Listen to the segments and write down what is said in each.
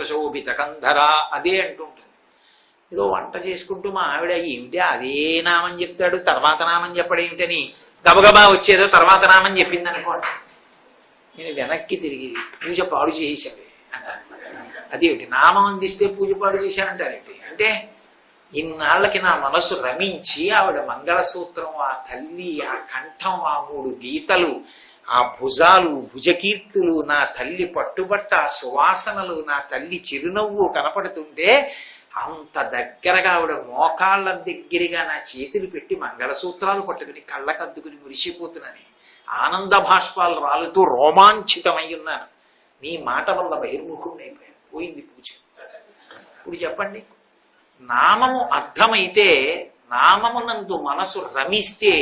వస్త్రశోభిత కంధర అదే అంటుంటుంది. ఏదో వంట చేసుకుంటూ మా ఆవిడ ఏమిటి అదే నామం చెప్తాడు తర్వాత నామం చెప్పడం ఏమిటని గబగబా వచ్చేదో తర్వాత నామం చెప్పింది అనుకోండి, నేను వెనక్కి తిరిగి పూజ పాడు చేసేసాడు అంటాను. అదేమిటి నామం అందిస్తే పూజ పాడు చేశానంటారేంటి అంటే, ఇన్నాళ్ళకి నా మనసు రమించి ఆవిడ మంగళసూత్రం, ఆ తల్లి, ఆ కంఠం, ఆ 3 గీతలు, ఆ భుజాలు, భుజకీర్తులు, నా తల్లి పట్టుబట్ట, ఆ సువాసనలు, నా తల్లి చిరునవ్వు కనపడుతుంటే అంత దగ్గరగా ఆవిడ మోకాళ్ళ దగ్గరగా నా చేతులు పెట్టి మంగళసూత్రాలు పట్టుకుని కళ్ళకద్దుకుని మురిసిపోతున్నాను. ఆనంద భాష్పాలు రాలుతూ రోమాంచితమై ఉన్నాను. నీ మాట వల్ల బహిర్ముఖుడిని అయిపోయాను. పోయింది పూజ. ఇప్పుడు చెప్పండి, నామము అర్థమైతే, నామమునందు మనసు రమిస్తే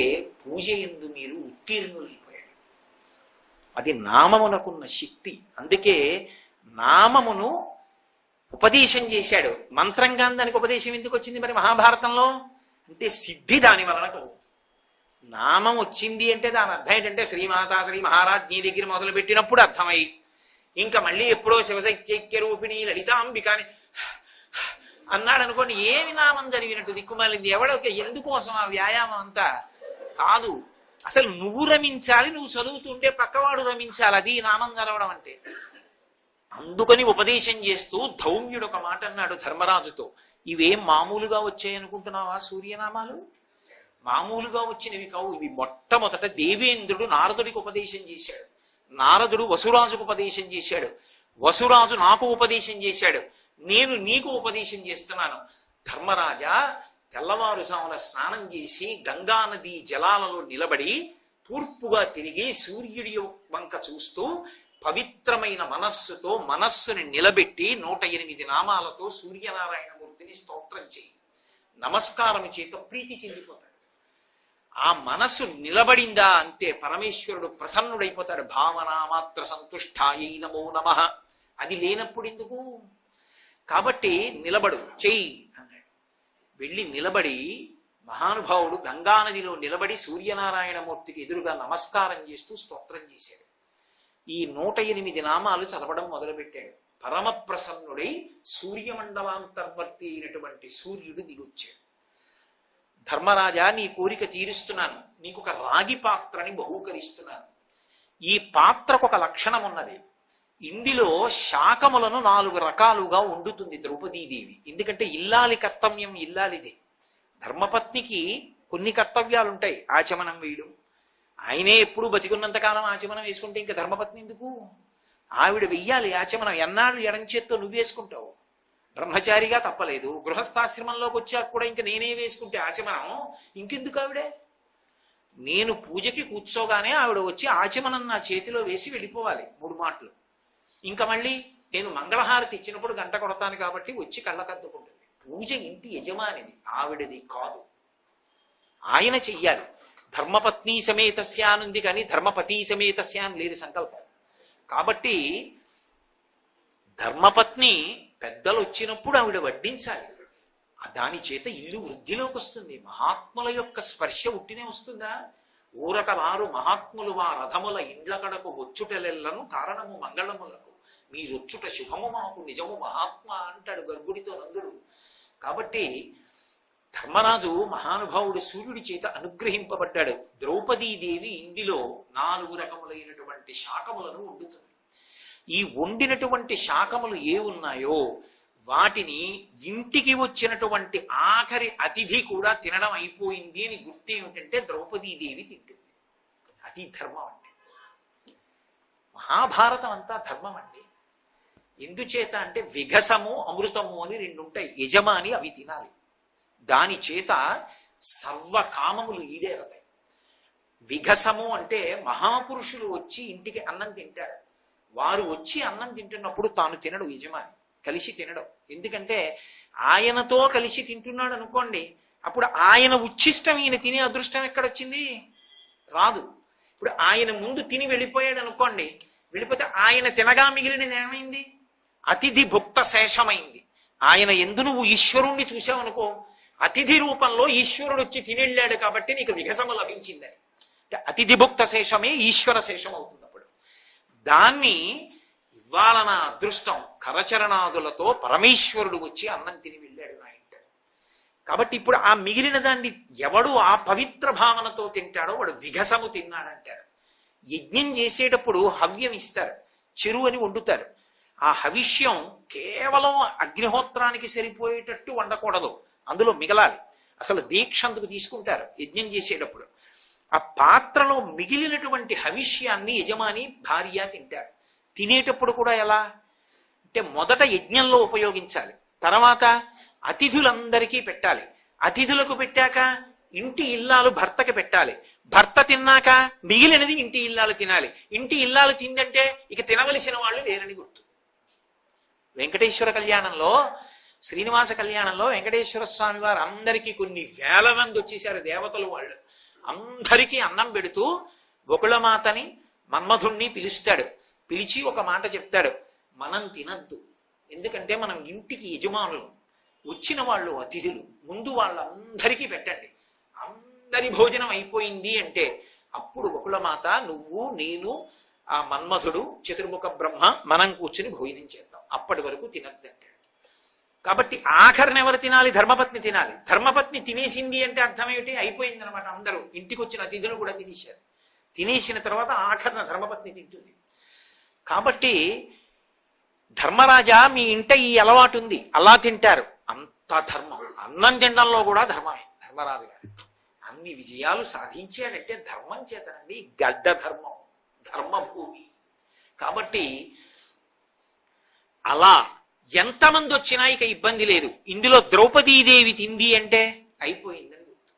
పూజ ఎందు మీరు ఉత్తీర్ణులైపోయారు. అది నామమునకున్న శక్తి. అందుకే నామమును ఉపదేశం చేశాడు. మంత్రంగా దానికి ఉపదేశం ఎందుకు వచ్చింది మరి మహాభారతంలో అంటే, సిద్ధి దాని వలన కలుగుతుంది. నామం వచ్చింది అంటే దాని అర్థం ఏంటంటే, శ్రీమాత శ్రీ మహారాజ్ నీ దగ్గర మొదలు పెట్టినప్పుడు అర్థమై, ఇంకా మళ్ళీ ఎప్పుడో శివశక్త్యైక్య రూపిణి లలితాంబికాని అన్నాడు అనుకోండి, ఏమి నామం జరిగినట్టు దిక్కుమాలింది. ఎవడొక ఎందుకోసం ఆ వ్యాయామం అంతా కాదు. అసలు నువ్వు రమించాలి, నువ్వు చదువుతుంటే పక్కవాడు రమించాలి. అది నామం చదవడం అంటే. అందుకని ఉపదేశం చేస్తూ ధౌమ్యుడు ఒక మాట అన్నాడు ధర్మరాజుతో, ఇవేం మామూలుగా వచ్చాయనుకుంటున్నావా సూర్యనామాలు? మామూలుగా వచ్చినవి కావు. ఇవి మొట్టమొదట దేవేంద్రుడు నారదుడికి ఉపదేశం చేశాడు. నారదుడు వసురాజుకు ఉపదేశం చేశాడు. వసురాజు నాకు ఉపదేశం చేశాడు. నేను నీకు ఉపదేశం చేస్తున్నాను. ధర్మరాజా, తెల్లవారుజామున స్నానం చేసి గంగా నదీ జలాలలో నిలబడి తూర్పుగా తిరిగి సూర్యుడి వంక చూస్తూ పవిత్రమైన మనస్సుతో మనస్సుని నిలబెట్టి 108 నామాలతో సూర్యనారాయణమూర్తిని స్తోత్రం చేయి. నమస్కారం చేత ప్రీతి చెందిపోతాడు. ఆ మనస్సు నిలబడిందా అంతే పరమేశ్వరుడు ప్రసన్నుడైపోతాడు. భావన మాత్ర సంతుష్టాయై నమో నమః. అది లేనప్పుడు ఎందుకు? కాబట్టి నిలబడు, చెయ్యి అన్నాడు. వెళ్ళి నిలబడి మహానుభావుడు గంగానదిలో నిలబడి సూర్యనారాయణమూర్తికి ఎదురుగా నమస్కారం చేస్తూ స్తోత్రం చేశాడు. ఈ 108 నామాలు చదవడం మొదలుపెట్టాడు. పరమ ప్రసన్నుడై సూర్యమండలాంతర్వర్తి అయినటువంటి సూర్యుడు దిగొచ్చాడు. ధర్మరాజా, నీ కోరిక తీరుస్తున్నాను, నీకు ఒక రాగి పాత్రని బహూకరిస్తున్నాను. ఈ పాత్రకు ఒక లక్షణం ఉన్నది. ఇందులో శాకములను 4 రకాలుగా వండుతుంది ద్రౌపదీదేవి. ఎందుకంటే ఇల్లాలి కర్తవ్యం ఇల్లాలిదే. ధర్మపత్నికి కొన్ని కర్తవ్యాలు ఉంటాయి. ఆచమనం వేయడం, ఆయనే ఎప్పుడు బతికున్నంతకాలం ఆచమనం వేసుకుంటే ఇంకా ధర్మపత్ని ఎందుకు? ఆవిడ వెయ్యాలి ఆచమనం. ఎన్నాళ్ళు ఎడంచేత్తో నువ్వు వేసుకుంటావు? బ్రహ్మచారిగా తప్పలేదు, గృహస్థాశ్రమంలోకి వచ్చాక కూడా ఇంకా నేనే వేసుకుంటే ఆచమనం ఇంకెందుకు? ఆవిడే నేను పూజకి కూర్చోగానే ఆవిడ వచ్చి ఆచమనం నా చేతిలో వేసి వెళ్ళిపోవాలి 3 మాటలు. ఇంకా మళ్ళీ నేను మంగళహారతి ఇచ్చినప్పుడు గంట కొడతాను కాబట్టి వచ్చి కళ్ళకద్దుకుంటుంది. పూజ ఇంటి యజమానిది, ఆవిడది కాదు. ఆయన చెయ్యాలి. ధర్మపత్ని సమేతస్య అనుంది కానీ ధర్మపతి సమేతస్య అని లేదు సంకల్పం. కాబట్టి ధర్మపత్ని పెద్దలు వచ్చినప్పుడు ఆవిడ వడ్డించాలి. దాని చేత ఇల్లు వృద్ధిలోకి వస్తుంది. మహాత్ముల యొక్క స్పర్శ ఉట్టినే వస్తుందా? ఊరక వారు మహాత్ములు వా రథముల ఇండ్ల కడకు వచ్చుటలెల్లను కారణము మంగళములకు, మీరొచ్చుట శుభము మాకు నిజము మహాత్మ అంటాడు గర్గుడితో నందుడు. కాబట్టి ధర్మరాజు మహానుభావుడు సూర్యుడి చేత అనుగ్రహింపబడ్డాడు. ద్రౌపదీదేవి ఇందులో 4 రకములైనటువంటి శాకములను వండుతుంది. ఈ వండినటువంటి శాకములు ఏ ఉన్నాయో వాటిని ఇంటికి వచ్చినటువంటి ఆఖరి అతిథి కూడా తినడం అయిపోయింది అని గుర్తు ఏమిటంటే ద్రౌపదీదేవి తింటుంది. అది ధర్మం అంటే. మహాభారతం అంతా ధర్మం అండి. ఎందుచేత అంటే విఘసము అమృతము అని 2 ఉంటాయి. యజమాని అవి తినాలి. దాని చేత సర్వకామములు ఈడేరతాయి. విఘసము అంటే మహాపురుషులు వచ్చి ఇంటికి అన్నం తింటారు. వారు వచ్చి అన్నం తింటున్నప్పుడు తాను తినడు, యజమాని కలిసి తినడం. ఎందుకంటే ఆయనతో కలిసి తింటున్నాడు అనుకోండి, అప్పుడు ఆయన ఉచ్ఛిష్టం ఈయన తినే అదృష్టం ఎక్కడొచ్చింది? రాదు. ఇప్పుడు ఆయన ముందు తిని వెళ్ళిపోయాడు అనుకోండి, వెళ్ళిపోతే ఆయన తినగా మిగిలినది ఏమైంది? అతిథి భుక్త శేషమైంది. ఆయన ఎందు నువ్వు ఈశ్వరుణ్ణి చూసావనుకో, అతిథి రూపంలో ఈశ్వరుడు వచ్చి తినెళ్ళాడు కాబట్టి నీకు విఘసము లభించిందని. అంటే అతిథి భుక్త శేషమే ఈశ్వర శేషం అవుతుంది. అప్పుడు దాన్ని ఇవాళ నా అదృష్టం, కరచరణాదులతో పరమేశ్వరుడు వచ్చి అన్నం తిని వెళ్ళాడు నా ఇంట. కాబట్టి ఇప్పుడు ఆ మిగిలిన దాన్ని ఎవడు ఆ పవిత్ర భావనతో తింటాడో వాడు విఘసము తిన్నాడంటారు. యజ్ఞం చేసేటప్పుడు హవ్యం ఇస్తారు, చెరువు అని వండుతారు. ఆ హవిష్యం కేవలం అగ్నిహోత్రానికి సరిపోయేటట్టు వండకూడదు, అందులో మిగలాలి. అసలు దీక్ష అందుకు తీసుకుంటారు యజ్ఞం చేసేటప్పుడు. ఆ పాత్రలో మిగిలినటువంటి హవిష్యాన్ని యజమాని భార్య తింటారు. తినేటప్పుడు కూడా ఎలా అంటే మొదట యజ్ఞంలో ఉపయోగించాలి, తర్వాత అతిథులందరికీ పెట్టాలి. అతిథులకు పెట్టాక ఇంటి ఇల్లాలు భర్తకి పెట్టాలి. భర్త తిన్నాక మిగిలినది ఇంటి ఇల్లాలు తినాలి. ఇంటి ఇల్లాలు తిందంటే ఇక తినవలసిన వాళ్ళు లేరని గుర్తు. వెంకటేశ్వర కళ్యాణంలో, శ్రీనివాస కళ్యాణంలో వెంకటేశ్వర స్వామి వారు అందరికీ కొన్ని వేల మంది వచ్చేసారు, దేవతలు వాళ్ళు. అందరికీ అన్నం పెడుతూ బొకుళమాతని మన్మధుణ్ణి పిలుస్తాడు. పిలిచి ఒక మాట చెప్తాడు, మనం తినద్దు, ఎందుకంటే మనం ఇంటికి యజమానులు, వచ్చిన వాళ్ళు అతిథులు, ముందు వాళ్ళందరికీ పెట్టండి. అందరి భోజనం అయిపోయింది అంటే అప్పుడు బకుళమాత, నువ్వు, నేను, ఆ మన్మధుడు, చతుర్ముఖ బ్రహ్మ మనం కూర్చుని భోజనం చేద్దాం, అప్పటి వరకు తినద్దంటాడు. కాబట్టి ఆఖరిని ఎవరు తినాలి? ధర్మపత్ని తినాలి. ధర్మపత్ని తినేసింది అంటే అర్థం ఏమిటి? అయిపోయింది అనమాట. అందరూ ఇంటికి వచ్చిన అతిథులు కూడా తినేశారు. తినేసిన తర్వాత ఆఖరిన ధర్మపత్ని తింటుంది. కాబట్టి ధర్మరాజా, మీ ఇంట ఈ అలవాటు ఉంది, అలా తింటారు, అంత ధర్మం. అన్నం తినడంలో కూడా ధర్మమే. ధర్మరాజు గారు అన్ని విజయాలు సాధించాడంటే ధర్మం చేతనండి. గడ్డ ధర్మం, ధర్మభూమి. కాబట్టి అలా ఎంతమంది వచ్చినా ఇక ఇబ్బంది లేదు. ఇందులో ద్రౌపదీదేవి తింది అంటే అయిపోయిందని గుర్తు.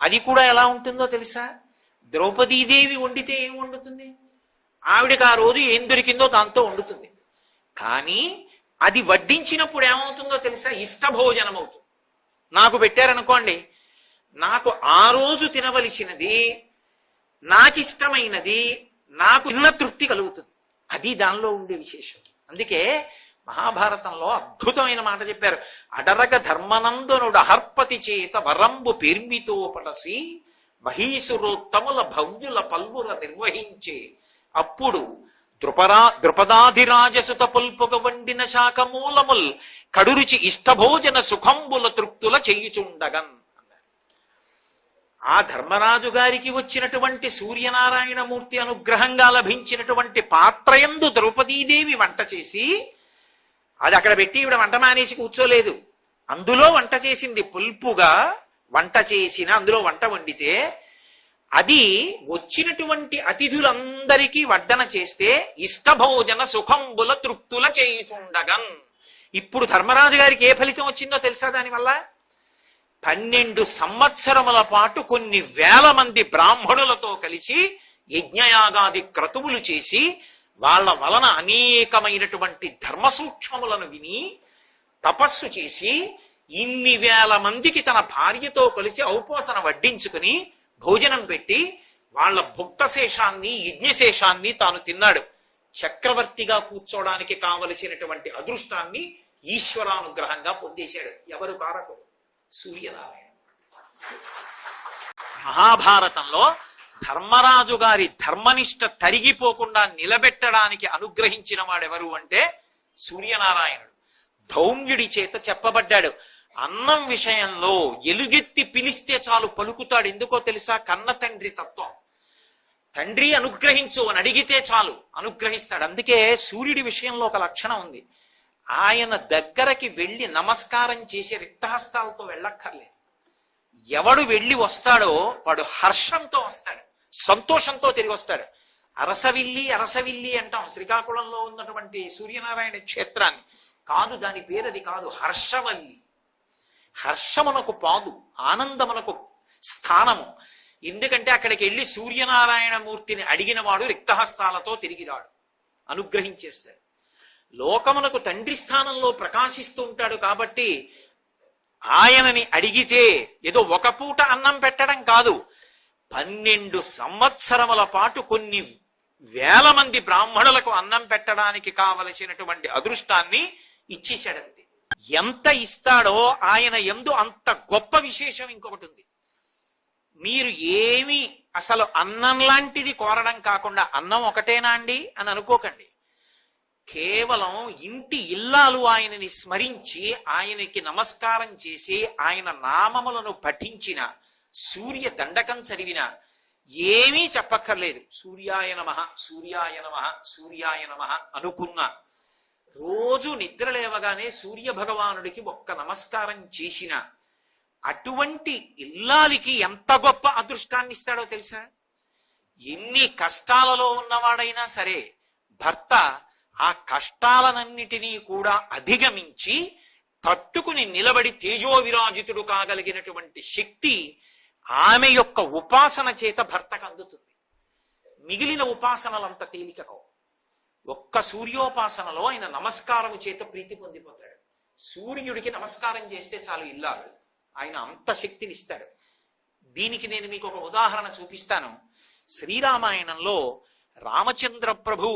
అది కూడా ఎలా ఉంటుందో తెలుసా? ద్రౌపదీదేవి వండితే ఏం వండుతుంది? ఆవిడకి ఆ రోజు ఏం దొరికిందో దాంతో వండుతుంది. కానీ అది వడ్డించినప్పుడు ఏమవుతుందో తెలుసా? ఇష్టభోజనం అవుతుంది. నాకు పెట్టారనుకోండి, నాకు ఆ రోజు తినవలసినది, నాకిష్టమైనది, నాకు ఇన్న తృప్తి కలుగుతుంది. అది దానిలో ఉండే విశేషం. అందుకే మహాభారతంలో అద్భుతమైన మాట చెప్పారు. అడరగ ధర్మనందనుడు అహర్పతి చేత వరంబు పెర్మితో పటసి మహీసురోత్తముల భవ్యుల పల్వుల నిర్వహించే అప్పుడు ద్రుపదాధిరాజసుత పుల్పుగ వండిన శాఖమూలముల్ కడురుచి ఇష్టభోజన సుఖంబుల తృప్తుల చేయుచుండగన్. ఆ ధర్మరాజు గారికి వచ్చినటువంటి సూర్యనారాయణమూర్తి అనుగ్రహంగా లభించినటువంటి పాత్రయందు ద్రౌపదీదేవి వంట చేసి, అది అక్కడ పెట్టి ఈవిడ వంట మానేసి కూర్చోలేదు, అందులో వంట చేసింది. పుల్పుగా వంట చేసిన అందులో వంట వండితే అది వచ్చినటువంటి అతిథులందరికీ వడ్డన చేస్తే ఇష్టభోజన సుఖంబుల తృప్తుల చేయుచుండగన్. ఇప్పుడు ధర్మరాజు గారికి ఏ ఫలితం వచ్చిందో తెలుసా? దానివల్ల 12 సంవత్సరముల పాటు కొన్ని వేల మంది బ్రాహ్మణులతో కలిసి యజ్ఞయాగాది క్రతువులు చేసి వాళ్ళ వలన అనేకమైనటువంటి ధర్మ సూక్ష్మములను విని తపస్సు చేసి ఇన్ని వేల మందికి తన భార్యతో కలిసి ఔపోసన వడ్డించుకుని భోజనం పెట్టి వాళ్ళ భుక్తశేషాన్ని, యజ్ఞశేషాన్ని తాను తిన్నాడు. చక్రవర్తిగా కూర్చోడానికి కావలసినటువంటి అదృష్టాన్ని ఈశ్వరానుగ్రహంగా పొందేశాడు. ఎవరు కారకుడు? సూర్యనారాయణ. మహాభారతంలో ధర్మరాజు గారి ధర్మనిష్ట తరిగిపోకుండా నిలబెట్టడానికి అనుగ్రహించిన వాడెవరు అంటే సూర్యనారాయణుడు. ధౌమ్యుడి చేత చెప్పబడ్డాడు. అన్నం విషయంలో ఎలుగెత్తి పిలిస్తే చాలు పలుకుతాడు. ఎందుకో తెలుసా? కన్న తండ్రి తత్వం. తండ్రి అనుగ్రహించు అని అడిగితే చాలు అనుగ్రహిస్తాడు. అందుకే సూర్యుడి విషయంలో ఒక లక్షణం ఉంది. ఆయన దగ్గరకి వెళ్ళి నమస్కారం చేసే రిక్తహస్తాలతో వెళ్ళక్కర్లేదు. ఎవడు వెళ్ళి వస్తాడో వాడు హర్షంతో వస్తాడు, సంతోషంతో తిరిగి వస్తాడు. అరసవిల్లి అంటాం శ్రీకాకుళంలో ఉన్నటువంటి సూర్యనారాయణ క్షేత్రాన్ని. కాదు, దాని పేరు అది కాదు, హర్షవల్లి. హర్షమునకు పాదు, ఆనందమునకు స్థానము. ఎందుకంటే అక్కడికి వెళ్ళి సూర్యనారాయణమూర్తిని అడిగిన వాడు రిక్తహస్తాలతో తిరిగిరాడు, అనుగ్రహించేస్తాడు. లోకమునకు తండ్రి స్థానంలో ప్రకాశిస్తూ ఉంటాడు. కాబట్టి ఆయనని అడిగితే ఏదో ఒక పూట అన్నం పెట్టడం కాదు, 12 సంవత్సరముల పాటు కొన్ని వేల మంది బ్రాహ్మణులకు అన్నం పెట్టడానికి కావలసినటువంటి అదృష్టాన్ని ఇచ్చేశాడంతే. ఎంత ఇస్తాడో ఆయన యందు అంత గొప్ప విశేషం ఇంకొకటి ఉంది. మీరు ఏమి అసలు అన్నం లాంటిది కోరడం కాకుండా, అన్నం ఒకటేనా అండి అని అనుకోకండి. కేవలం ఇంటి ఇల్లాలు ఆయనని స్మరించి ఆయనకి నమస్కారం చేసి ఆయన నామములను పఠించిన, సూర్య దండకం చదివిన, ఏమీ చెప్పక్కర్లేదు. సూర్యాయ నమః, సూర్యాయ నమః, సూర్యాయ నమః అనుకున్న, రోజు నిద్ర లేవగానే సూర్య భగవానుడికి ఒక్క నమస్కారం చేసిన అటువంటి ఇల్లాలికి ఎంత గొప్ప అదృష్టాన్ని ఇస్తాడో తెలుసా? ఎన్ని కష్టాలలో ఉన్నవాడైనా సరే భర్త ఆ కష్టాలనన్నిటినీ కూడా అధిగమించి తట్టుకుని నిలబడి తేజోవిరాజితుడు కాగలిగినటువంటి శక్తి ఆమె యొక్క ఉపాసన చేత భర్తకు అందుతుంది. మిగిలిన ఉపాసనలంత తేలికకో. ఒక్క సూర్యోపాసనలో ఆయన నమస్కారము చేత ప్రీతి పొందిపోతాడు. సూర్యుడికి నమస్కారం చేస్తే చాలు ఇల్లాలు, ఆయన అంత శక్తిని ఇస్తాడు. దీనికి నేను మీకు ఒక ఉదాహరణ చూపిస్తాను. శ్రీరామాయణంలో రామచంద్ర ప్రభు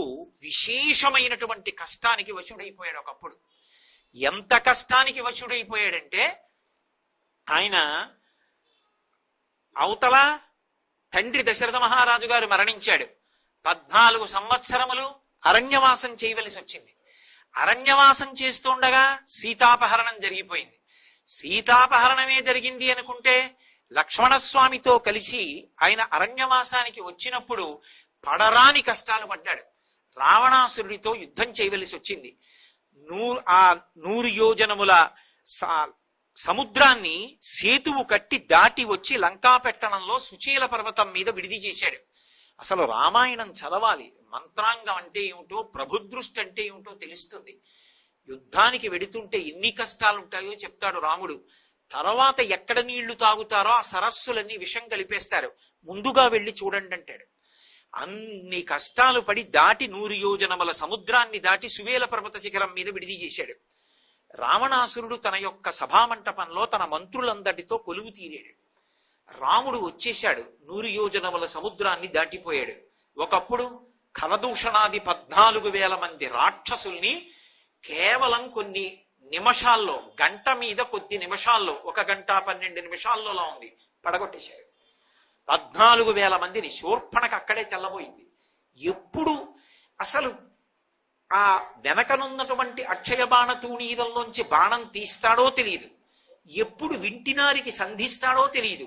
విశేషమైనటువంటి కష్టానికి వశుడైపోయాడు ఒకప్పుడు. ఎంత కష్టానికి వశుడైపోయాడంటే, ఆయన అవతల తండ్రి దశరథ మహారాజు గారు మరణించాడు. 14 సంవత్సరములు అరణ్యవాసం చేయవలసి వచ్చింది. అరణ్యవాసం చేస్తుండగా సీతాపహరణం జరిగిపోయింది. సీతాపహరణమే జరిగింది అనుకుంటే లక్ష్మణస్వామితో కలిసి ఆయన అరణ్యవాసానికి వచ్చినప్పుడు పడరాని కష్టాలు పడ్డాడు. రావణాసురుడితో యుద్ధం చేయవలసి వచ్చింది. 100 యోజనముల సముద్రాన్ని సేతువు కట్టి దాటి వచ్చి లంకాపెట్టణంలో సుచీల పర్వతం మీద విడిది చేశాడు. అసలు రామాయణం చదవాలి. మంత్రాంగం అంటే ఏమిటో, ప్రభుదృష్టి అంటే ఏమిటో తెలుస్తుంది. యుద్ధానికి వెడుతుంటే ఎన్ని కష్టాలుంటాయో చెప్తాడు రాముడు. తర్వాత ఎక్కడ నీళ్లు తాగుతారో ఆ సరస్సులన్నీ విషం కలిపేస్తారు, ముందుగా వెళ్ళి చూడండి అంటాడు. అన్ని కష్టాలు పడి దాటి 100 యోజనముల సముద్రాన్ని దాటి సువేల పర్వత శిఖరం మీద విడిది చేశాడు. రావణాసురుడు తన యొక్క సభామంటపంలో తన మంత్రులందరితో కొలువు తీరాడు. రాముడు వచ్చేశాడు, 100 యోజనముల సముద్రాన్ని దాటిపోయాడు. ఒకప్పుడు ఖరదూషణాది 14,000 మంది రాక్షసుల్ని కేవలం కొన్ని నిమిషాల్లో, గంట మీద కొద్ది నిమిషాల్లో, 1 గంట 12 నిమిషాల్లో ఉంది, పడగొట్టేశాడు. 14,000 మందిని. శూర్పణకు అక్కడే తెల్లబోయింది. ఎప్పుడు అసలు ఆ వెనకనున్నటువంటి అక్షయ బాణ తూణీరంలోంచి బాణం తీస్తాడో తెలియదు, ఎప్పుడు వింటినారికి సంధిస్తాడో తెలియదు,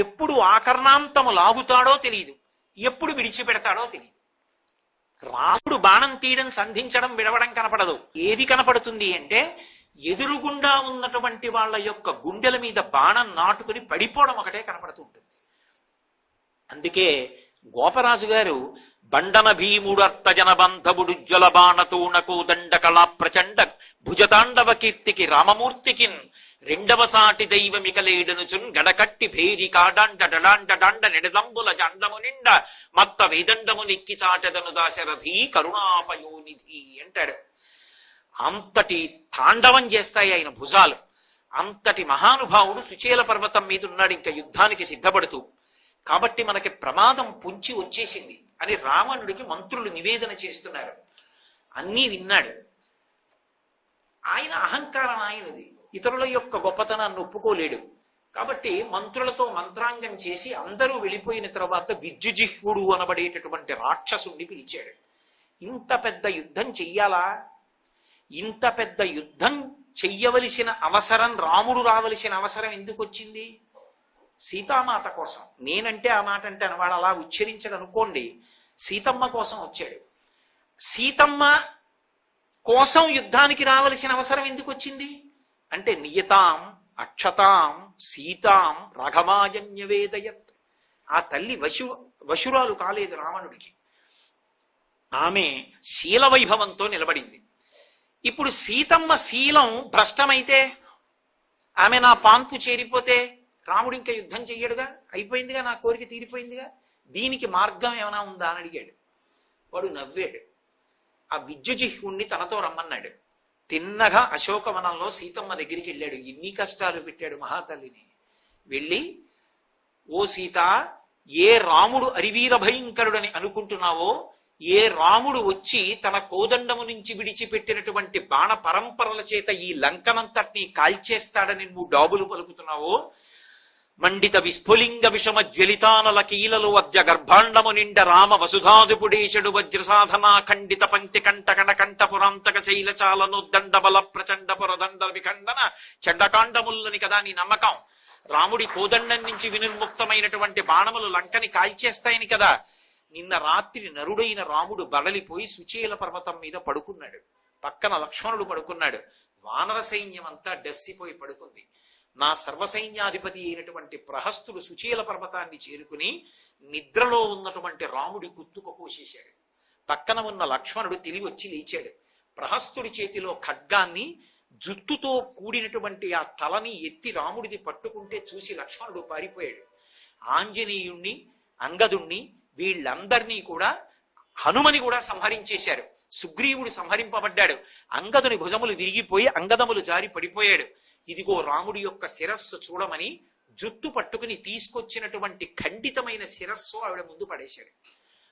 ఎప్పుడు ఆకర్ణాంతము లాగుతాడో తెలియదు, ఎప్పుడు విడిచిపెడతాడో తెలియదు. రాముడు బాణం తీయడం, సంధించడం, విడవడం కనపడదు. ఏది కనపడుతుంది అంటే ఎదురుగుండా ఉన్నటువంటి వాళ్ళ యొక్క గుండెల మీద బాణం నాటుకుని పడిపోవడం ఒకటే కనపడుతూ ఉంటుంది. అందుకే గోపరాజు గారు బండన భీముడు అర్థజనబంధవుడు జ్వల బాణతోనకు దండ కళా ప్రచండ భుజతాండవ కీర్తికి రామమూర్తికిన్ రెండవ సాటి దైవమికలేడనుచున్ గడకట్టి భేరి కాడాండ డడాండ డాండ నెడదంబుల జండము నిండ మత్త వేదండము నెక్కి చాటెదను దాశరథి కరుణాపయోనిధి అంటాడు. అంతటి తాండవం చేస్తాయి ఆయన భుజాలు. అంతటి మహానుభావుడు సుచేల పర్వతం మీద ఉన్నాడు, ఇంకా యుద్ధానికి సిద్ధపడుతూ. కాబట్టి మనకి ప్రమాదం పొంచి వచ్చేసింది అని రావణుడికి మంత్రులు నివేదన చేస్తున్నారు. అన్నీ విన్నాడు. ఆయన అహంకారం ఆయనది, ఇతరుల యొక్క గొప్పతనాన్ని ఒప్పుకోలేడు. కాబట్టి మంత్రులతో మంత్రాంగం చేసి అందరూ వెళ్ళిపోయిన తర్వాత విద్యుజిహ్వుడు అనబడేటటువంటి రాక్షసుణ్ణి పిలిచాడు. ఇంత పెద్ద యుద్ధం చెయ్యాలా? ఇంత పెద్ద యుద్ధం చెయ్యవలసిన అవసరం, రాముడు రావలసిన అవసరం ఎందుకు వచ్చింది? సీతామాత కోసం. నేనంటే ఆ మాట అంటాను, వాడు అలా ఉచ్చరించడు అనుకోండి. సీతమ్మ కోసం వచ్చాడు. సీతమ్మ కోసం యుద్ధానికి రావలసిన అవసరం ఎందుకు వచ్చింది అంటే నియతాం అక్షతాం సీతాం రాఘవాయన్యవేదయత్. ఆ తల్లి వశురాలు కాలేదు రావణుడికి. ఆమె శీల వైభవంతో నిలబడింది. ఇప్పుడు సీతమ్మ శీలం భ్రష్టమైతే, ఆమె నా పాన్పు చేరిపోతే రాముడు ఇంకా యుద్ధం చెయ్యడుగా, అయిపోయిందిగా, నా కోరిక తీరిపోయిందిగా, దీనికి మార్గం ఏమైనా ఉందా అని అడిగాడు. వాడు నవ్వాడు. ఆ విద్యుజిహ్వుణ్ణి తనతో రమ్మన్నాడు. తిన్నగా అశోకవనంలో సీతమ్మ దగ్గరికి వెళ్ళాడు. ఎన్ని కష్టాలు పెట్టాడు మహాతల్లిని. వెళ్ళి, ఓ సీత, ఏ రాముడు అరివీర భయంకరుడని అనుకుంటున్నావో, ఏ రాముడు వచ్చి తన కోదండము నుంచి విడిచిపెట్టినటువంటి బాణ పరంపరల చేత ఈ లంకనంతటినీ కాల్చేస్తాడని నువ్వు డాబులు పలుకుతున్నావో, మండిత విస్ఫులింగ విషమ జ్వలితానల కీలలు వజ్ర గర్భాండము నిండ రామ వసుధాదుపుడేశుడు వజ్ర సాధనా ఖండిత పంక్తి కంట కణకంఠ పురాంతక శైలచాలను దండబల ప్రచండ పురదండ విఖండన చండకాండముల్లని కదా నీ నమ్మకం. రాముడి కోదండం నుంచి వినిర్ముక్తమైనటువంటి బాణములు లంకని కాల్చేస్తాయని కదా. నిన్న రాత్రి నరుడైన రాముడు బడలిపోయి సుచేల పర్వతం మీద పడుకున్నాడు. పక్కన లక్ష్మణుడు పడుకున్నాడు. వానర సైన్యం అంతా డస్సిపోయి పడుకుంది. నా సర్వసైన్యాధిపతి అయినటువంటి ప్రహస్తుడు సుచేల పర్వతాన్ని చేరుకుని నిద్రలో ఉన్నటువంటి రాముడి గుత్తుకు కోసేశాడు. పక్కన ఉన్న లక్ష్మణుడు తెలివి వచ్చి లేచాడు. ప్రహస్తుడి చేతిలో ఖడ్గాన్ని జుత్తుతో కూడినటువంటి ఆ తలని ఎత్తి రాముడిది పట్టుకుంటే చూసి లక్ష్మణుడు పారిపోయాడు. ఆంజనేయుణ్ణి, అంగదుణ్ణి, వీళ్ళందరినీ కూడా హనుమని కూడా సంహరించేశారు. సుగ్రీవుడు సంహరింపబడ్డాడు. అంగదుని భుజములు విరిగిపోయి అంగదములు జారి పడిపోయాడు. ఇదిగో రాముడి యొక్క శిరస్సు చూడమని జుట్టు పట్టుకుని తీసుకొచ్చినటువంటి ఖండితమైన శిరస్సు ఆవిడ ముందు పడేశాడు.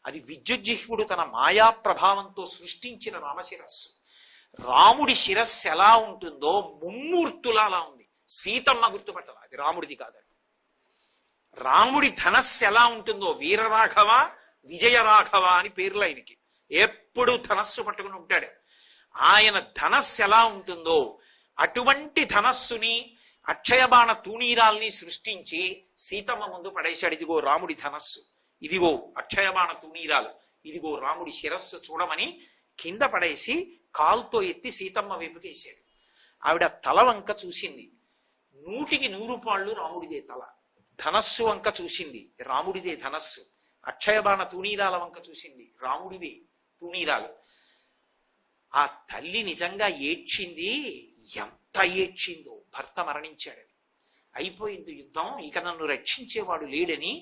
అది విద్యుజ్జిహ్వుడు తన మాయా ప్రభావంతో సృష్టించిన రామశిరస్సు. రాముడి శిరస్సు ఎలా ఉంటుందో ముమ్మూర్తులా అలా ఉంది. సీతమ్మ గుర్తుపట్టాల, అది రాముడిది కాదని. రాముడి ధనస్సు ఎలా ఉంటుందో వీరరాఘవ, విజయరాఘవ అని పేర్లు ఆయనకి. ఎప్పుడు ధనస్సు పట్టుకుని ఉంటాడు. ఆయన ధనస్సు ఎలా ఉంటుందో అటువంటి ధనస్సుని అక్షయబాణ తూణీరాల్ని సృష్టించి సీతమ్మ ముందు పడేశాడు. ఇదిగో రాముడి ధనస్సు, ఇదిగో అక్షయబాణ తూణీరాలు, ఇదిగో రాముడి శిరస్సు చూడమని కింద పడేసి కాలుతో ఎత్తి సీతమ్మ వైపుకేశాడు. ఆవిడ తల వంక చూసింది. 100కి 100 రాముడిదే తల. ధనస్సు వంక చూసింది, రాముడిదే ధనస్సు. అక్షయబాణ తూణీరాల వంక చూసింది, రాముడివే తూణీరాలు. ఆ తల్లి నిజంగా ఏడ్చింది. ఎంత ఏడ్చిందో, భర్త మరణించాడని. అయిపోయింది యుద్ధం, ఇక నన్ను రక్షించేవాడు లేడని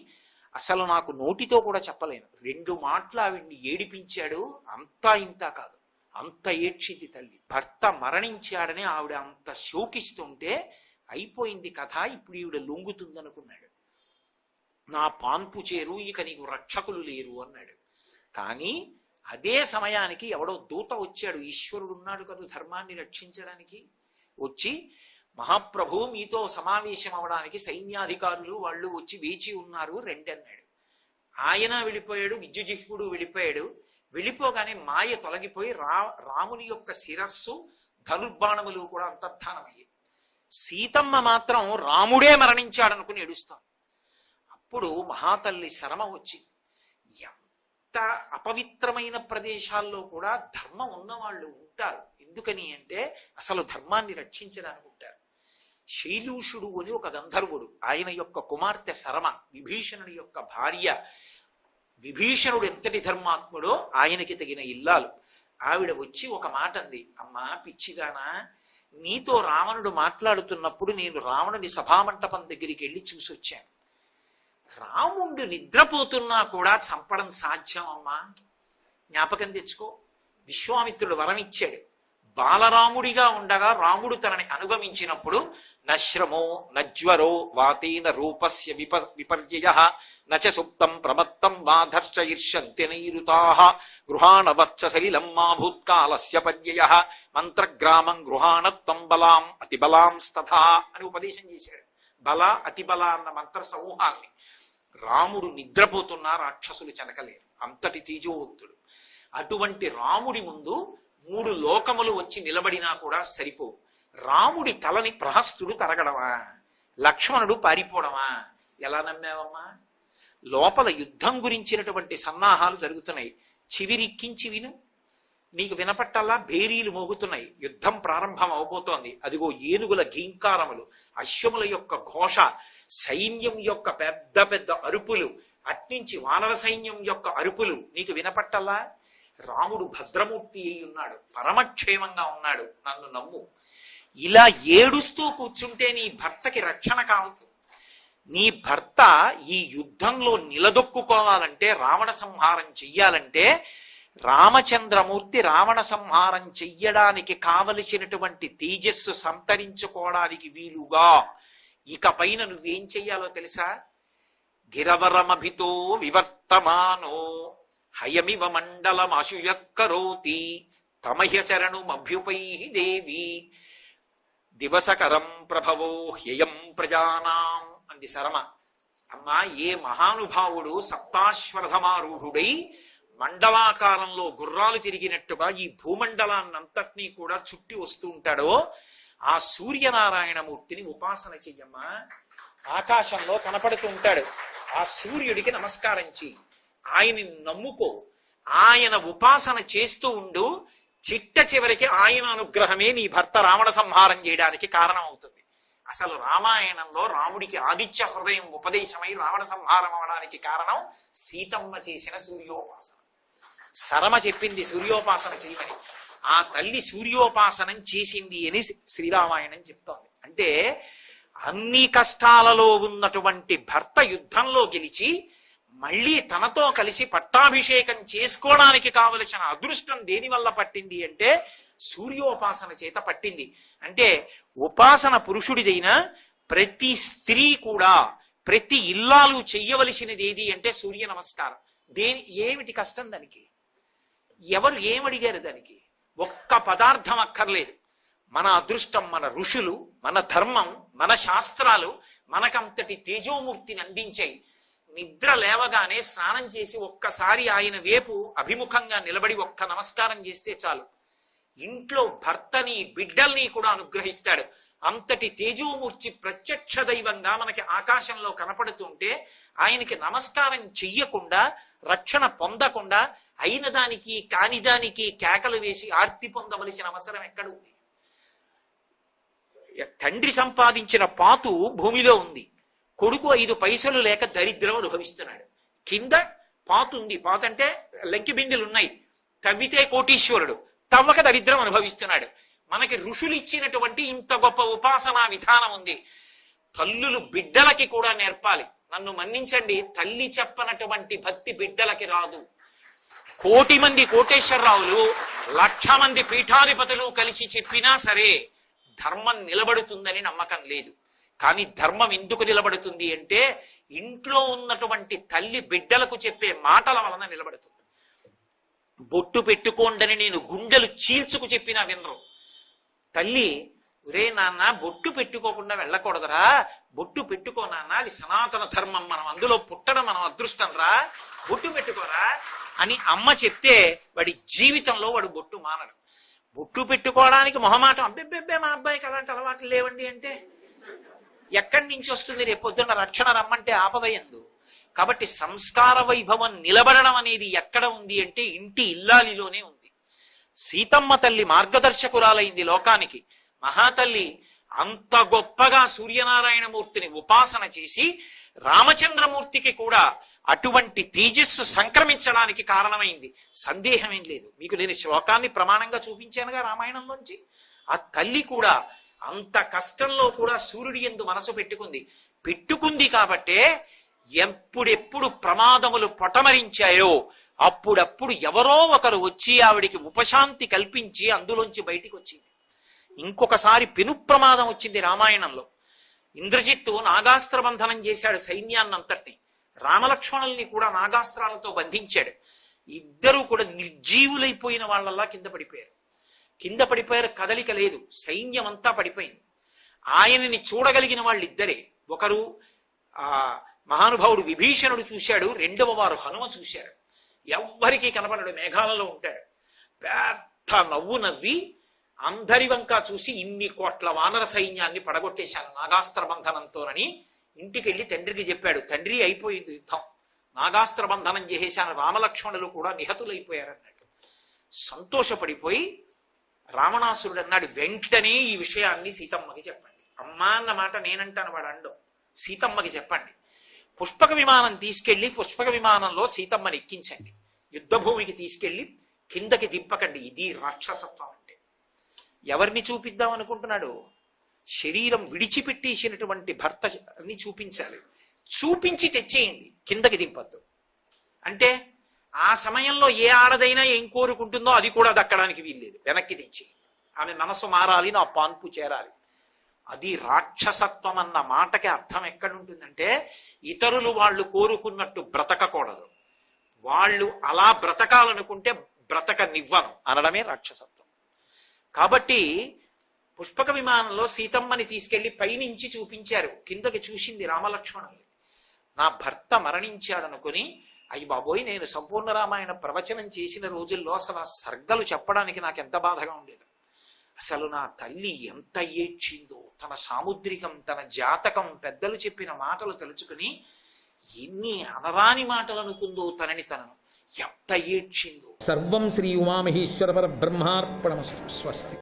అసలు నాకు నోటితో కూడా చెప్పలేను. 2 మాటలు ఆవిడ్ని ఏడిపించాడు. అంతా ఇంత కాదు, అంత ఏడ్చింది తల్లి. భర్త మరణించాడని ఆవిడ అంత శోకిస్తుంటే అయిపోయింది కథ, ఇప్పుడు ఈవిడ లొంగుతుందనుకున్నాడు. నా పాన్పు చేరు, ఇక నీకు రక్షకులు లేరు అన్నాడు. కానీ అదే సమయానికి ఎవడో దూత వచ్చాడు. ఈశ్వరుడు ఉన్నాడు కదా ధర్మాన్ని రక్షించడానికి. వచ్చి, మహాప్రభు మీతో సమావేశం అవడానికి సైన్యాధికారులు వాళ్ళు వచ్చి వేచి ఉన్నారు, రండి అన్నాడు. ఆయన వెళ్ళిపోయాడు, విద్యుజిహ్వుడు వెళ్ళిపోయాడు. వెళ్ళిపోగానే మాయ తొలగిపోయి రాముని యొక్క శిరస్సు, ధనుర్బాణములు కూడా అంతర్ధానమయ్యాయి. సీతమ్మ మాత్రం రాముడే మరణించాడనుకుని ఏడుస్తాం. అప్పుడు మహాతల్లి శరమ వచ్చి, ఎంత అపవిత్రమైన ప్రదేశాల్లో కూడా ధర్మం ఉన్నవాళ్ళు ఉంటారు. ఎందుకని అంటే అసలు ధర్మాన్ని రక్షించడానికి ఉంటారు. శైలూషుడు అని ఒక గంధర్వుడు, ఆయన యొక్క కుమార్తె శరమ, విభీషణుడి యొక్క భార్య. విభీషణుడు ఎంతటి ధర్మాత్ముడో ఆయనకి తగిన ఇల్లాలు. ఆవిడ వచ్చి ఒక మాట అంది, అమ్మా పిచ్చిదానా, నీతో రావణుడు మాట్లాడుతున్నప్పుడు నేను రావణుని సభామంటపం దగ్గరికి వెళ్ళి చూసొచ్చాను. రాముడు నిద్రపోతున్నా కూడా చంపడం సాధ్యం అమ్మా, జ్ఞాపకం తెచ్చుకో. విశ్వామిత్రుడు వరం ఇచ్చాడు. బాలరాముడిగా ఉండగా రాముడు తనని అనుగమించినప్పుడు నశ్రమో నజ్వరో వాతేన రూపస్య విపర్యయ నచ సుప్తం ప్రమత్తం వాధర్ష ఈర్ష్యంత్యనైరుతాః గృహాణ వత్స సలిలం మా భూత్కాలస్య పర్యయ మంత్రగ్రామం గృహాణత్వం బలాం అతిబలాం స్తథా అని ఉపదేశం చేశాడు. బల అతిబల అన్న మంత్ర సమూహాన్ని. రాముడు నిద్రపోతున్నా రాక్షసులు చెనకలేరు, అంతటి తేజోవంతుడు. అటువంటి రాముడి ముందు 3 లోకములు వచ్చి నిలబడినా కూడా సరిపోవు. రాముడి తలని ప్రహస్తుడు తరగడమా, లక్ష్మణుడు పారిపోవడమా? ఎలా నమ్మావమ్మా? లోపల యుద్ధం గురించినటువంటి సన్నాహాలు జరుగుతున్నాయి. చివిరిక్కించి విను, నీకు వినపట్టల్లా భేరీలు మోగుతున్నాయి. యుద్ధం ప్రారంభం అవబోతోంది. అదిగో ఏనుగుల గీంకారములు, అశ్వముల యొక్క ఘోష, సైన్యం యొక్క పెద్ద పెద్ద అరుపులు, అట్నుంచి వానర సైన్యం యొక్క అరుపులు నీకు వినపట్టల్లా. రాముడు భద్రమూర్తి అయి ఉన్నాడు, పరమక్షేమంగా ఉన్నాడు, నన్ను నమ్ము. ఇలా ఏడుస్తూ కూర్చుంటే నీ భర్తకి రక్షణ కావద్దు. నీ భర్త ఈ యుద్ధంలో నిలదొక్కుకోవాలంటే, రావణ సంహారం చెయ్యాలంటే, రామచంద్రమూర్తి రావణ సంహారం చెయ్యడానికి కావలసినటువంటి తేజస్సు సంతరించుకోవడానికి వీలుగా ఇకపైన నువ్వేం చెయ్యాలో తెలుసా? గిరవరమభితో వివర్తమానో హయమివ మండలమశుయక్కరోతి తమహ్యచరణుమభ్యుపై దేవి దివసకరం ప్రభవో హ్యయం ప్రజానాం అంది సరమ. అమ్మా, ఏ మహానుభావుడు సప్తాశ్వరథమారూఢుడై మండలాకారంలో గుర్రాలు తిరిగినట్టుగా ఈ భూమండలాన్నంతటినీ కూడా చుట్టి వస్తూ ఉంటాడో ఆ సూర్యనారాయణమూర్తిని ఉపాసన చెయ్యమ్మా. ఆకాశంలో కనపడుతూ ఉంటాడు. ఆ సూర్యుడికి నమస్కారం చెయ్యి, ఆయన్ని నమ్ముకో, ఆయన ఉపాసన చేస్తూ ఉండు. చిట్ట చివరికి ఆయన అనుగ్రహమే నీ భర్త రావణ సంహారం చేయడానికి కారణం అవుతుంది. అసలు రామాయణంలో రాముడికి ఆదిత్య హృదయం ఉపదేశమై రావణ సంహారం అవడానికి కారణం సీతమ్మ చేసిన సూర్యోపాసన. సరమ చెప్పింది సూర్యోపాసన చేయమని. ఆ తల్లి సూర్యోపాసనం చేసింది అని శ్రీరామాయణం చెప్తోంది. అంటే అన్ని కష్టాలలో ఉన్నటువంటి భర్త యుద్ధంలో గెలిచి మళ్ళీ తనతో కలిసి పట్టాభిషేకం చేసుకోవడానికి కావలసిన అదృష్టం దేని వల్ల పట్టింది అంటే సూర్యోపాసన చేత పట్టింది. అంటే ఉపాసన పురుషుడిదైనా ప్రతి స్త్రీ కూడా, ప్రతి ఇల్లాలు చెయ్యవలసినది ఏది అంటే సూర్య నమస్కారం. ఏమిటి కష్టం దానికి? ఎవరు ఏమడిగారు దానికి? ఒక్క పదార్థం అక్కర్లేదు. మన అదృష్టం, మన ఋషులు, మన ధర్మం, మన శాస్త్రాలు మనకంతటి తేజోమూర్తిని అందించాయి. నిద్ర లేవగానే స్నానం చేసి ఒక్కసారి ఆయన వైపు అభిముఖంగా నిలబడి ఒక్క నమస్కారం చేస్తే చాలు. ఇంట్లో భర్తని బిడ్డల్ని కూడా అనుగ్రహిస్తాడు. అంతటి తేజోమూర్తి ప్రత్యక్ష దైవంగా మనకి ఆకాశంలో కనపడుతుంటే ఆయనకి నమస్కారం చెయ్యకుండా, రక్షణ పొందకుండా, అయిన దానికి కాని దానికి కేకలు వేసి ఆర్తి పొందవలసిన అవసరం ఎక్కడుంది? తండ్రి సంపాదించిన పాతు భూమిలో ఉంది. కొడుకు 5 పైసలు లేక దరిద్రం అనుభవిస్తున్నాడు. కింద పాతు ఉంది. పాత అంటే లంకి బిందెలు ఉన్నాయి. తవ్వితే కోటీశ్వరుడు, తవ్వక దరిద్రం అనుభవిస్తున్నాడు. మనకి ఋషులు ఇచ్చినటువంటి ఇంత గొప్ప ఉపాసనా విధానం ఉంది. తల్లులు బిడ్డలకి కూడా నేర్పాలి. నన్ను మన్నించండి, తల్లి చెప్పనటువంటి భక్తి బిడ్డలకి రాదు. 1,000,000 మంది కోటేశ్వరరావులు, 1,00,000 మంది పీఠాధిపతులు కలిసి చెప్పినా సరే ధర్మం నిలబడుతుందని నమ్మకం లేదు. కానీ ధర్మం ఎందుకు నిలబడుతుంది అంటే ఇంట్లో ఉన్నటువంటి తల్లి బిడ్డలకు చెప్పే మాటల వలన నిలబడుతుంది. బొట్టు పెట్టుకోండని నేను గుండెలు చీల్చుకు చెప్పినా వినరు. తల్లి, ఒరే నాన్న, బొట్టు పెట్టుకోకుండా వెళ్ళకూడదురా, బొట్టు పెట్టుకో నాన్న, అది సనాతన ధర్మం, మనం అందులో పుట్టడం మనం అదృష్టం రా, బొట్టు పెట్టుకోరా అని అమ్మ చెప్తే వాడి జీవితంలో వాడు బొట్టు మానడు. బొట్టు పెట్టుకోవడానికి మొహమాటం, అబ్బెబ్బెబ్బే మా అబ్బాయికి అలాంటి అలవాట్లు లేవండి అంటే ఎక్కడి నుంచి వస్తుంది? రేపొద్దున్న రక్షణ రమ్మంటే ఆపద ఎందు. కాబట్టి సంస్కార వైభవం నిలబడడం అనేది ఎక్కడ ఉంది అంటే ఇంటి ఇల్లాలిలోనే ఉంది. సీతమ్మ తల్లి మార్గదర్శకురాలైంది లోకానికి. మహాతల్లి అంత గొప్పగా సూర్యనారాయణమూర్తిని ఉపాసన చేసి రామచంద్రమూర్తికి కూడా అటువంటి తేజస్సు సంక్రమించడానికి కారణమైంది. సందేహం ఏం లేదు. మీకు నేను శ్లోకాన్ని ప్రమాణంగా చూపించానుగా రామాయణంలోంచి. ఆ తల్లి కూడా అంత కష్టంలో కూడా సూర్యుడి యందు మనసు పెట్టుకుంది కాబట్టే ఎప్పుడెప్పుడు ప్రమాదములు పొటమరించాయో అప్పుడప్పుడు ఎవరో ఒకరు వచ్చి ఆవిడికి ఉపశాంతి కల్పించి అందులోంచి బయటికి వచ్చింది. ఇంకొకసారి పెను ప్రమాదం వచ్చింది రామాయణంలో. ఇంద్రజిత్తు నాగాస్త్ర బంధనం చేశాడు సైన్యాన్నంతటిని. రామలక్ష్మణుల్ని కూడా నాగాస్త్రాలతో బంధించాడు. ఇద్దరూ కూడా నిర్జీవులైపోయిన వాళ్ళల్లా కింద పడిపోయారు. కదలిక లేదు. సైన్యం అంతా పడిపోయింది. ఆయనని చూడగలిగిన వాళ్ళిద్దరే. ఒకరు మహానుభావుడు విభీషణుడు చూశాడు, రెండవ వారు హనుమ చూశారు. ఎవ్వరికీ కనపడడు, మేఘాలలో ఉంటాడు. పెద్ద నవ్వు నవ్వి అందరి వంక చూసి, ఇన్ని కోట్ల వానర సైన్యాన్ని పడగొట్టేశాను నాగాస్త్ర బంధనంతోనని ఇంటికెళ్ళి తండ్రికి చెప్పాడు. తండ్రి, అయిపోయింది యుద్ధం, నాగాస్త్ర బంధనం చేసేశాను, రామలక్ష్మణులు కూడా నిహతులైపోయారన్నట్టు. సంతోషపడిపోయి రావణాసురుడు అన్నాడు, వెంటనే ఈ విషయాన్ని సీతమ్మకి చెప్పండి. అమ్మా అన్న మాట నేనంటాను, వాడు అండం. సీతమ్మకి చెప్పండి. పుష్పక విమానం తీసుకెళ్లి పుష్పక విమానంలో సీతమ్మని ఎక్కించండి. యుద్ధభూమికి తీసుకెళ్లి కిందకి దింపకండి. ఇది రాక్షసత్వం అంటే. ఎవరిని చూపిద్దాం అనుకుంటున్నాడు? శరీరం విడిచిపెట్టేసినటువంటి భర్తని చూపించాలి. చూపించి తెచ్చేయండి, కిందకి దింపద్దు. అంటే ఆ సమయంలో ఏ ఆడదైనా ఏం కోరుకుంటుందో అది కూడా దక్కడానికి వీల్లేదు. వెనక్కి తెచ్చి ఆమె మనసు మారాలి, నా పాన్పు చేరాలి. అది రాక్షసత్వం అన్న మాటకి అర్థం ఎక్కడుంటుందంటే ఇతరులు వాళ్ళు కోరుకున్నట్టు బ్రతకకూడదు, వాళ్ళు అలా బ్రతకాలనుకుంటే బ్రతకనివ్వను అనడమే రాక్షసత్వం. కాబట్టి పుష్పక విమానంలో సీతమ్మని తీసుకెళ్లి పైనుంచి చూపించారు, కిందకి చూసింది రామలక్ష్మణుల్ని. నా భర్త మరణించాడనుకుని, అయ్యి బాబోయ్, నేను సంపూర్ణ రామాయణ ప్రవచనం చేసిన రోజుల్లో అసలు ఆ సర్గలు చెప్పడానికి నాకు ఎంత బాధగా ఉండేది. అసలు నా తల్లి ఎంత ఏడ్చిందో, తన సాముద్రికం, తన జాతకం, పెద్దలు చెప్పిన మాటలు తలుచుకుని ఎన్ని అనరాని మాటలు అనుకుందో తనని తనను, ఎంత ఏడ్చిందో. సర్వం శ్రీ ఉమామహేశ్వర పరబ్రహ్మార్పణమస్తు. స్వస్తి.